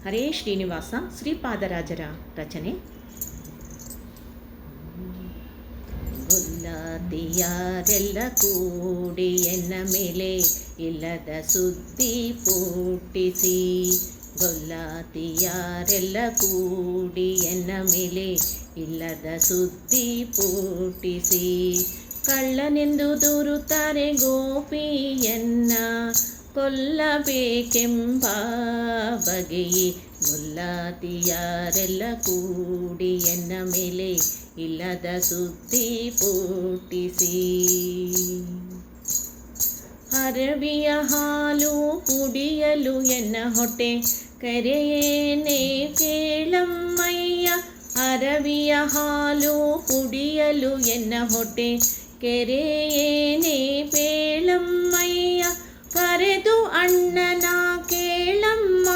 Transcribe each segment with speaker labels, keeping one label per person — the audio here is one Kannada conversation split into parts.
Speaker 1: ಹರೇ ಶ್ರೀನಿವಾಸ ಶ್ರೀಪಾದರಾಜರ ರಚನೆ. ಗೊಲ್ಲಾತಿಯಾರೆಲ್ಲ ಕೂಡಿ ಎನ್ನ ಮೇಲೆ ಇಲ್ಲದ ಸುದ್ದಿ ಪುಟ್ಟಿಸಿ. ಗೊಲ್ಲಾತಿಯಾರೆಲ್ಲ ಕೂಡಿ ಎನ್ನ ಮೇಲೆ ಇಲ್ಲದ ಸುದ್ದಿ ಪುಟ್ಟಿಸಿ. ಕಳ್ಳನೆಂದು ದೂರುತ್ತಾರೆ ಗೋಪಿಯನ್ನ ಕೊಲ್ಲಬೇಕೆಂಬ ಬಗೆಯೇ. ಗೊಲ್ಲಾತಿಯಾರೆಲ್ಲ ಕೂಡಿ ಎನ್ನ ಮೇಲೆ ಇಲ್ಲದ ಸುದ್ದಿ ಪುಟ್ಟಿಸಿ. ಅರವಿಯ ಹಾಲು ಕುಡಿಯಲು ಎನ್ನ ಹೊಟ್ಟೆ ಕರೆಯೇನೆ ಕೇಳಮ್ಮಯ್ಯ. ಅರವಿಯ ಹಾಲು ಕುಡಿಯಲು ಎನ್ನ ಹೊಟ್ಟೆ ಕೆರೆಯೇನೆ ಪೇಳಮ್ಮಯ್ಯ. ಕರೆದು ಅಣ್ಣನ ಕೇಳಮ್ಮ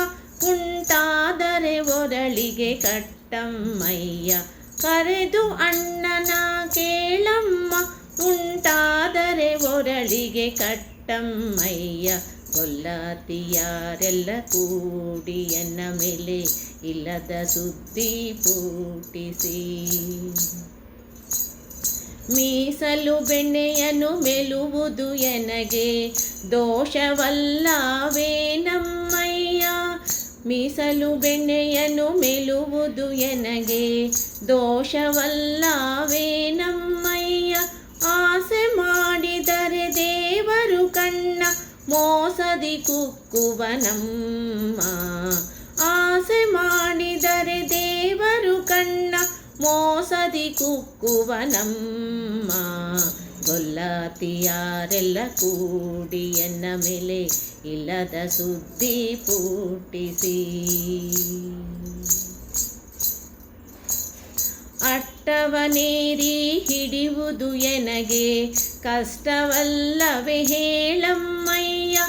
Speaker 1: ಉಂಟಾದರೆ ಒರಳಿಗೆ ಕಟ್ಟಮ್ಮಯ್ಯ. ಕರೆದು ಅಣ್ಣನ ಕೇಳಮ್ಮ ಉಂಟಾದರೆ ಒರಳಿಗೆ ಕಟ್ಟಮ್ಮಯ್ಯ. ಗೊಲ್ಲಾತಿಯಾರೆಲ್ಲ ಕೂಡಿ ಎನ್ನ ಮೇಲೆ ಇಲ್ಲದ ಸುದ್ದಿ ಪುಟ್ಟಿಸಿ. ಮೀಸಲು ಬೆಣ್ಣೆಯನ್ನು ಮೆಲುವುದು ಎನಗೆ ದೋಷವಲ್ಲವೇನಮ್ಮಯ್ಯ. ಮೀಸಲು ಬೆಣ್ಣೆಯನ್ನು ಮೆಲುವುದು ಎನಗೆ ದೋಷವಲ್ಲವೇನಮ್ಮಯ್ಯ. ಆಸೆ ಮಾಡಿದರೆ ದೇವರು ಕಣ್ಣ ಮೋಸದಿ ಕುಕ್ಕುವನಮ್ಮ. ಆಸೆ ಮಾಡಿದರೆ ದೇವರು ಕಣ್ಣ ಮೋಸದಿ ಕುಕ್ಕುವನಮ್ಮ. ಗೊಲ್ಲಾತಿಯಾರೆಲ್ಲ ಕೂಡಿ ಎನ್ನ ಮೇಲೆ ಇಲ್ಲದ ಸುದ್ದಿ ಪುಟ್ಟಿಸಿ. ಅಟ್ಟವನೇರಿ ಹಿಡಿಯುವುದು ಎನಗೆ ಕಷ್ಟವಲ್ಲವೇ ಹೇಳಮ್ಮಯ್ಯ.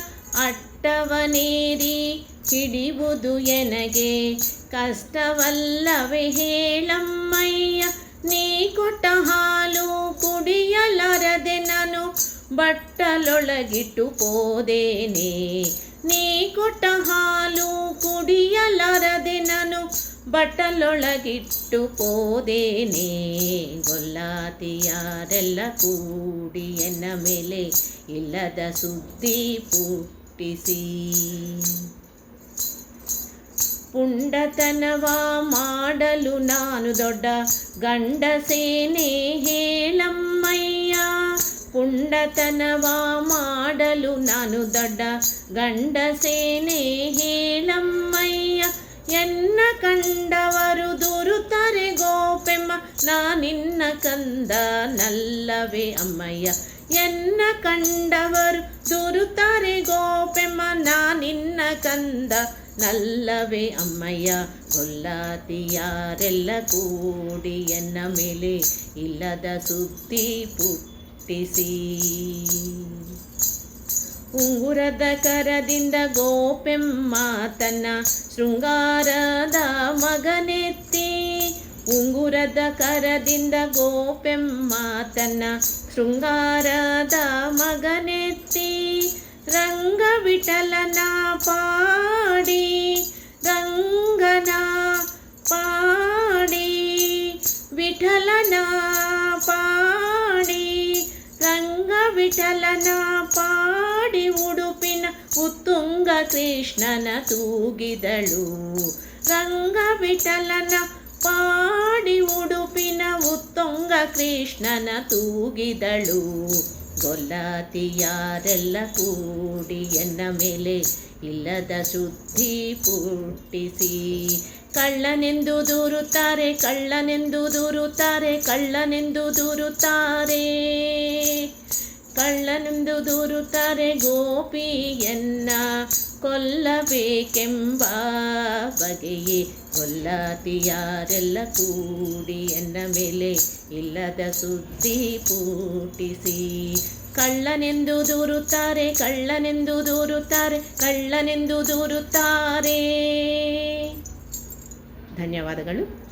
Speaker 1: ಅಟ್ಟವನೇರಿ ಹಿಡಿಯುವುದು ಎನಗೆ ಕಷ್ಟವಲ್ಲವೇ ಹೇಳಮ್ಮಯ್ಯ. ನೀ ಕೊಟ್ಟ ಹಾಲು ಕುಡಿಯಲಾರದೆ ನಾನು ಬಟ್ಟಲೊಳಗಿಟ್ಟು ಪೋದೇನೆ. ನೀ ಕೊಟ್ಟ ಹಾಲು ಕುಡಿಯಲಾರದೆ ನಾನು ಬಟ್ಟಲೊಳಗಿಟ್ಟು ಪೋದೇನೆ. ಗೊಲ್ಲಾತಿಯಾರೆಲ್ಲ ಕೂಡಿ ಎನ್ನ ಮೇಲೆ ಇಲ್ಲದ ಸುದ್ದಿ ಪುಟ್ಟಿಸಿ. ಪುಂಡತನವ ಮಾಡಲು ನಾನು ದೊಡ್ಡ ಗಂಡಸೇನೆ ಹೇಳಮ್ಮಯ್ಯ. ಪುಂಡತನವ ಮಾಡಲು ನಾನು ದೊಡ್ಡ ಗಂಡಸೇನೆ ಹೇಳಮ್ಮಯ್ಯ. ಎನ್ನ ಕಂಡವರು ದೂರುತ್ತಾರೆ ಗೋಪೆಮ್ಮ ನಾನಿನ್ನ ಕಂದ ನಲ್ಲವೇ ಅಮ್ಮಯ್ಯ. ಎನ್ನ ಕಂಡವರು ದೂರುತ್ತಾರೆ ಗೋಪೆಮ್ಮ ನಾನಿನ್ನ ಕಂದ ನಲ್ಲವೇ ಅಮ್ಮಯ್ಯ. ಗೊಲ್ಲಾತಿಯಾರೆಲ್ಲ ಕೂಡಿ ಎನ್ನ ಮೇಲೆ ಇಲ್ಲದ ಸುದ್ದಿ ಪುಟ್ಟಿಸಿ. ಉಂಗುರದ ಕರದಿಂದ ಗೋಪೆಮ್ಮ ತನ್ನ ಶೃಂಗಾರದ ಮಗನೆತ್ತಿ. ಉಂಗುರದ ಕರದಿಂದ ಗೋಪೆಮ್ಮ ತನ್ನ ಶೃಂಗಾರದ ಮಗನೆತ್ತಿ. ರಂಗವಿಠಲನ ಪಾಡಿ ರಂಗನ ಪಾಡಿ ವಿಠಲನ ಪಾಡಿ ರಂಗವಿಠಲನ ಪಾಡಿ ಉಡುಪಿನ ಉತ್ತುಂಗ ಕೃಷ್ಣನ ತೂಗಿದಳು. ರಂಗವಿಠಲನ ಪಾಡಿ ಉಡುಪಿನ ಉತ್ತುಂಗ ಕೃಷ್ಣನ ತೂಗಿದಳು. ಗೊಲ್ಲಾತಿಯಾರೆಲ್ಲ ಕೂಡಿ ಎನ್ನ ಮೇಲೆ ಇಲ್ಲದ ಸುದ್ದಿ ಪುಟ್ಟಿಸಿ. ಕಳ್ಳನೆಂದು ದೂರುತ್ತಾರೆ ಕಳ್ಳನೆಂದು ದೂರುತ್ತಾರೆ ಕಳ್ಳನೆಂದು ದೂರುತ್ತಾರೆ. ಕಳ್ಳನೆಂದು ದೂರುತ್ತಾರೆ ಗೋಪಿಯನ್ನ ಕೊಲ್ಲಬೇಕೆಂಬ ಬಗೆಯೇ. ಗೊಲ್ಲಾತಿಯಾರೆಲ್ಲ ಕೂಡಿ ಎನ್ನ ಮೇಲೆ ಇಲ್ಲದ ಸುದ್ದಿ ಪುಟ್ಟಿಸಿ. ಕಳ್ಳನೆಂದು ದೂರುತ್ತಾರೆ ಕಳ್ಳನೆಂದು ದೂರುತ್ತಾರೆ ಕಳ್ಳನೆಂದು ದೂರುತ್ತಾರೆ. ಧನ್ಯವಾದಗಳು.